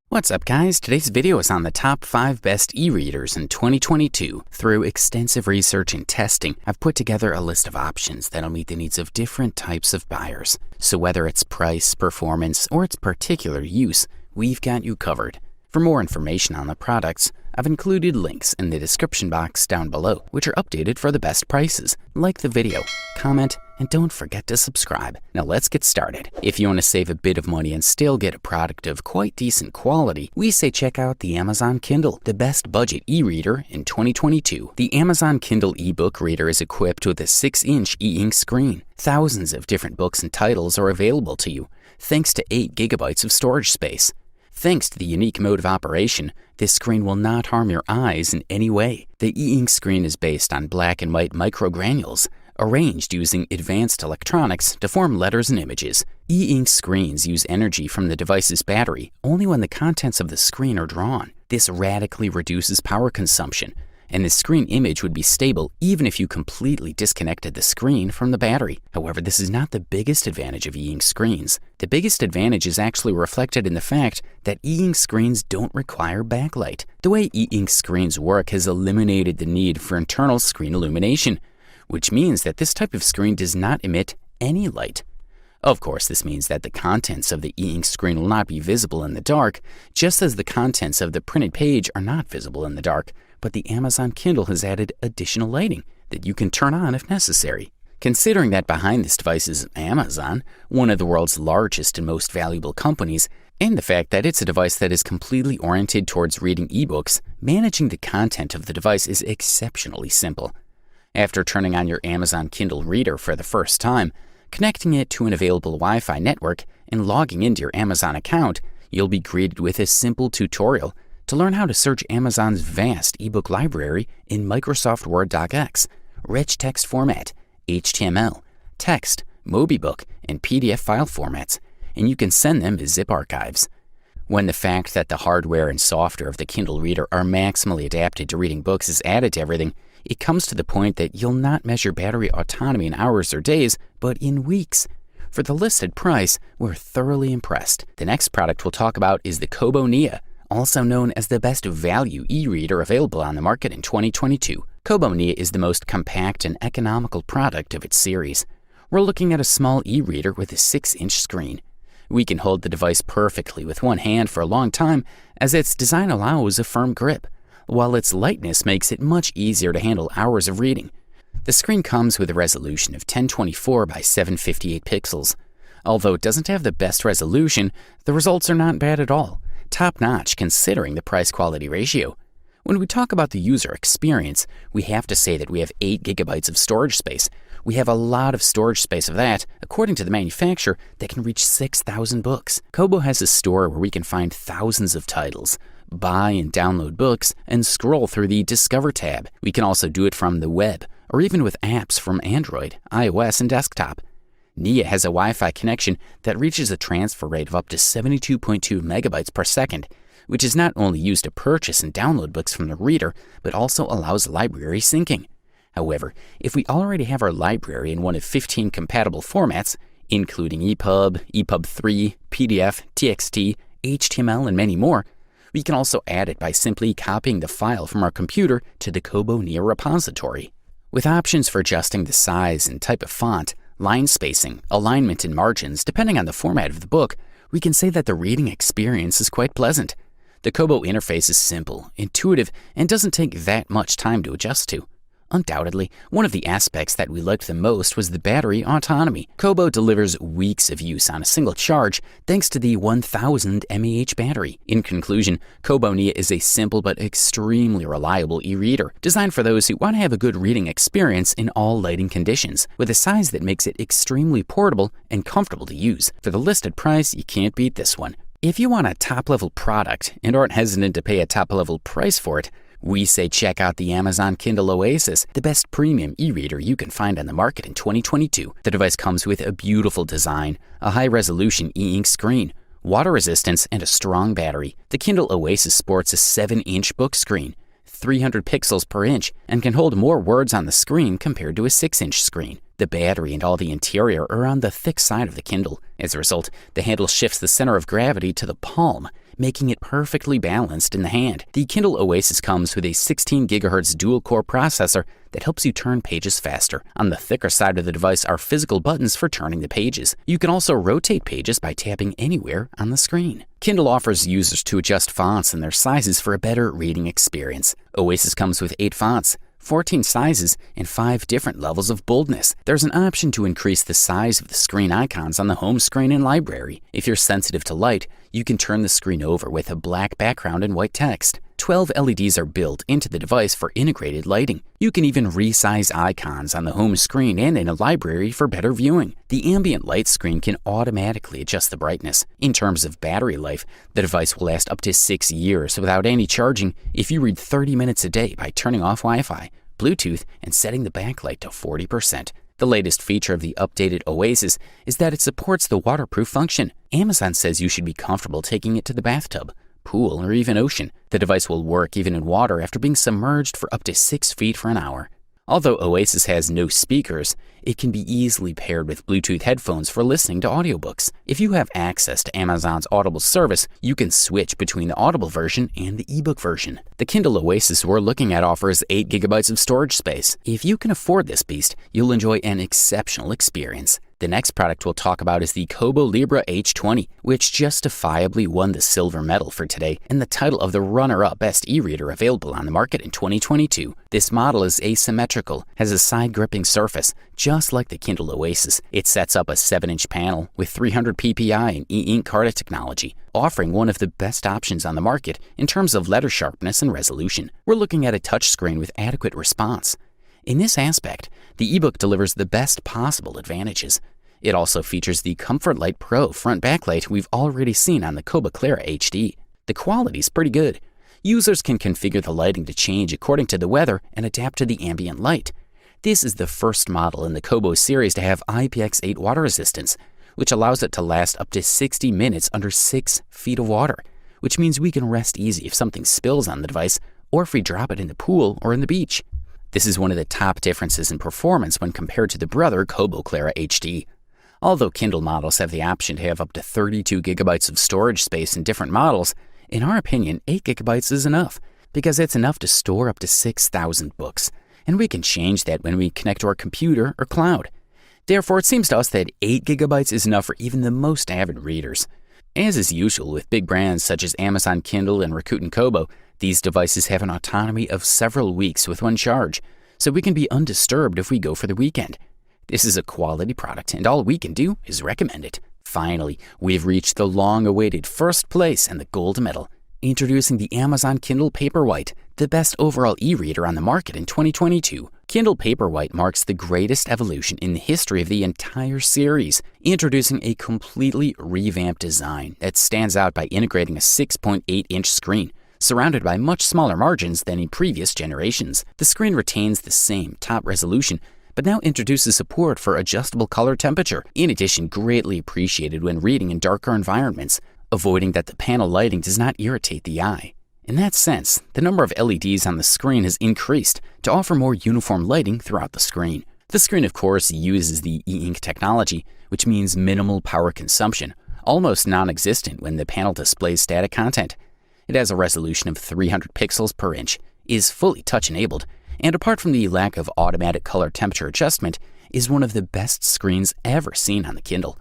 What's up guys, today's video is on the top 5 best e-readers in 2022. Through extensive research and testing, I've put together a list of options that'll meet the needs of different types of buyers. So whether it's price, performance, or its particular use, we've got you covered. For more information on the products, I've included links in the description box down below, which are updated for the best prices. Like the video, comment, and don't forget to subscribe. Now let's get started. If you want to save a bit of money and still get a product of quite decent quality, we say check out the Amazon Kindle, the best budget e-reader in 2022. The Amazon Kindle ebook reader is equipped with a 6-inch e-ink screen. Thousands of different books and titles are available to you, thanks to 8 gigabytes of storage space. Thanks to the unique mode of operation, this screen will not harm your eyes in any way. The e-ink screen is based on black and white microgranules, arranged using advanced electronics to form letters and images. E-ink screens use energy from the device's battery only when the contents of the screen are drawn. This radically reduces power consumption, and the screen image would be stable even if you completely disconnected the screen from the battery. However, this is not the biggest advantage of e-ink screens. The biggest advantage is actually reflected in the fact that e-ink screens don't require backlight. The way e-ink screens work has eliminated the need for internal screen illumination, which means that this type of screen does not emit any light. Of course, this means that the contents of the e-ink screen will not be visible in the dark, just as the contents of the printed page are not visible in the dark, but the Amazon Kindle has added additional lighting that you can turn on if necessary. Considering that behind this device is Amazon, one of the world's largest and most valuable companies, and the fact that it's a device that is completely oriented towards reading ebooks, managing the content of the device is exceptionally simple. After turning on your Amazon Kindle reader for the first time, connecting it to an available Wi-Fi network, and logging into your Amazon account, you'll be greeted with a simple tutorial to learn how to search Amazon's vast ebook library in Microsoft Word docx, rich text format, HTML, text, MobiBook, and PDF file formats, and you can send them as zip archives. When the fact that the hardware and software of the Kindle reader are maximally adapted to reading books is added to everything, it comes to the point that you'll not measure battery autonomy in hours or days, but in weeks. For the listed price, we're thoroughly impressed. The next product we'll talk about is the Kobo Nia, also known as the best value e-reader available on the market in 2022. Kobo Nia is the most compact and economical product of its series. We're looking at a small e-reader with a 6-inch screen. We can hold the device perfectly with one hand for a long time, as its design allows a firm grip, while its lightness makes it much easier to handle hours of reading. The screen comes with a resolution of 1024 by 758 pixels. Although it doesn't have the best resolution, the results are not bad at all, top-notch considering the price-quality ratio. When we talk about the user experience, we have to say that we have 8 gigabytes of storage space. We have a lot of storage space of that, according to the manufacturer, that can reach 6,000 books. Kobo has a store where we can find thousands of titles, buy and download books, and scroll through the Discover tab. We can also do it from the web, or even with apps from Android, iOS, and desktop. Nia has a Wi-Fi connection that reaches a transfer rate of up to 72.2 megabytes per second, which is not only used to purchase and download books from the reader, but also allows library syncing. However, if we already have our library in one of 15 compatible formats, including EPUB, EPUB 3, PDF, TXT, HTML, and many more, we can also add it by simply copying the file from our computer to the Kobo Nia repository. With options for adjusting the size and type of font, line spacing, alignment, and margins depending on the format of the book, we can say that the reading experience is quite pleasant. The Kobo interface is simple, intuitive, and doesn't take that much time to adjust to. Undoubtedly, one of the aspects that we liked the most was the battery autonomy. Kobo delivers weeks of use on a single charge thanks to the 1000 mAh battery. In conclusion, Kobo Nia is a simple but extremely reliable e-reader, designed for those who want to have a good reading experience in all lighting conditions, with a size that makes it extremely portable and comfortable to use. For the listed price, you can't beat this one. If you want a top-level product and aren't hesitant to pay a top-level price for it, we say check out the Amazon Kindle Oasis, the best premium e-reader you can find on the market in 2022. The device comes with a beautiful design, a high-resolution e-ink screen, water resistance, and a strong battery. The Kindle Oasis sports a 7-inch book screen, 300 pixels per inch, and can hold more words on the screen compared to a 6-inch screen. The battery and all the interior are on the thick side of the Kindle. As a result, the handle shifts the center of gravity to the palm, making it perfectly balanced in the hand. The Kindle Oasis comes with a 16 GHz dual-core processor that helps you turn pages faster. On the thicker side of the device are physical buttons for turning the pages. You can also rotate pages by tapping anywhere on the screen. Kindle offers users to adjust fonts and their sizes for a better reading experience. Oasis comes with 8 fonts, 14 sizes, and 5 different levels of boldness. There's an option to increase the size of the screen icons on the home screen and library. If you're sensitive to light, you can turn the screen over with a black background and white text. 12 LEDs are built into the device for integrated lighting. You can even resize icons on the home screen and in a library for better viewing. The ambient light screen can automatically adjust the brightness. In terms of battery life, the device will last up to 6 years without any charging if you read 30 minutes a day by turning off Wi-Fi, Bluetooth, and setting the backlight to 40%. The latest feature of the updated Oasis is that it supports the waterproof function. Amazon says you should be comfortable taking it to the bathtub, pool, or even ocean. The device will work even in water after being submerged for up to 6 feet for an hour. Although Oasis has no speakers, it can be easily paired with Bluetooth headphones for listening to audiobooks. If you have access to Amazon's Audible service, you can switch between the Audible version and the ebook version. The Kindle Oasis we're looking at offers 8 GB of storage space. If you can afford this beast, you'll enjoy an exceptional experience. The next product we'll talk about is the Kobo Libra H20, which justifiably won the silver medal for today and the title of the runner-up best e-reader available on the market in 2022. This model is asymmetrical, has a side-gripping surface, just like the Kindle Oasis. It sets up a 7-inch panel with 300 ppi and e-ink Carta technology, offering one of the best options on the market in terms of letter sharpness and resolution. We're looking at a touchscreen with adequate response. In this aspect, the ebook delivers the best possible advantages. It also features the Comfort Light Pro front backlight we've already seen on the Kobo Clara HD. The quality's pretty good. Users can configure the lighting to change according to the weather and adapt to the ambient light. This is the first model in the Kobo series to have IPX8 water resistance, which allows it to last up to 60 minutes under 6 feet of water, which means we can rest easy if something spills on the device or if we drop it in the pool or in the beach. This is one of the top differences in performance when compared to the brother Kobo Clara HD. Although Kindle models have the option to have up to 32 GB of storage space in different models, in our opinion, 8 GB is enough, because it's enough to store up to 6,000 books, and we can change that when we connect to our computer or cloud. Therefore, it seems to us that 8 GB is enough for even the most avid readers. As is usual with big brands such as Amazon Kindle and Rakuten Kobo, these devices have an autonomy of several weeks with one charge, so we can be undisturbed if we go for the weekend. This is a quality product, and all we can do is recommend it. Finally, we've reached the long-awaited first place and the gold medal. Introducing the Amazon Kindle Paperwhite, the best overall e-reader on the market in 2022. Kindle Paperwhite marks the greatest evolution in the history of the entire series, introducing a completely revamped design that stands out by integrating a 6.8-inch screen, surrounded by much smaller margins than in previous generations. The screen retains the same top resolution, but now introduces support for adjustable color temperature, in addition greatly appreciated when reading in darker environments, avoiding that the panel lighting does not irritate the eye. In that sense, the number of LEDs on the screen has increased to offer more uniform lighting throughout the screen. The screen, of course, uses the e-ink technology, which means minimal power consumption, almost non-existent when the panel displays static content. It has a resolution of 300 pixels per inch, is fully touch-enabled, and apart from the lack of automatic color temperature adjustment, is one of the best screens ever seen on the Kindle.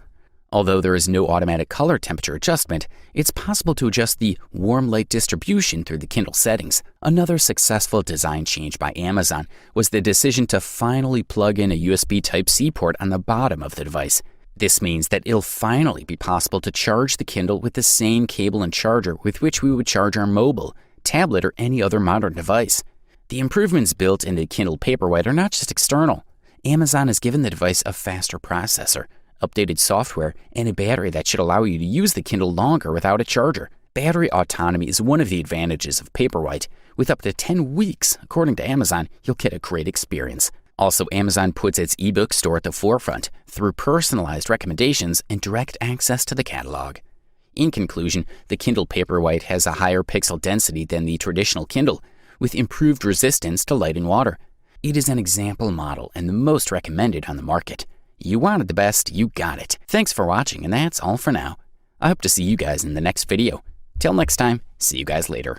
Although there is no automatic color temperature adjustment, it's possible to adjust the warm light distribution through the Kindle settings. Another successful design change by Amazon was the decision to finally plug in a USB Type-C port on the bottom of the device. This means that it'll finally be possible to charge the Kindle with the same cable and charger with which we would charge our mobile, tablet, or any other modern device. The improvements built into Kindle Paperwhite are not just external. Amazon has given the device a faster processor, updated software, and a battery that should allow you to use the Kindle longer without a charger. Battery autonomy is one of the advantages of Paperwhite. With up to 10 weeks, according to Amazon, you'll get a great experience. Also, Amazon puts its ebook store at the forefront through personalized recommendations and direct access to the catalog. In conclusion, the Kindle Paperwhite has a higher pixel density than the traditional Kindle, with improved resistance to light and water. It is an example model and the most recommended on the market. You wanted the best, you got it. Thanks for watching, and that's all for now. I hope to see you guys in the next video. Till next time, see you guys later.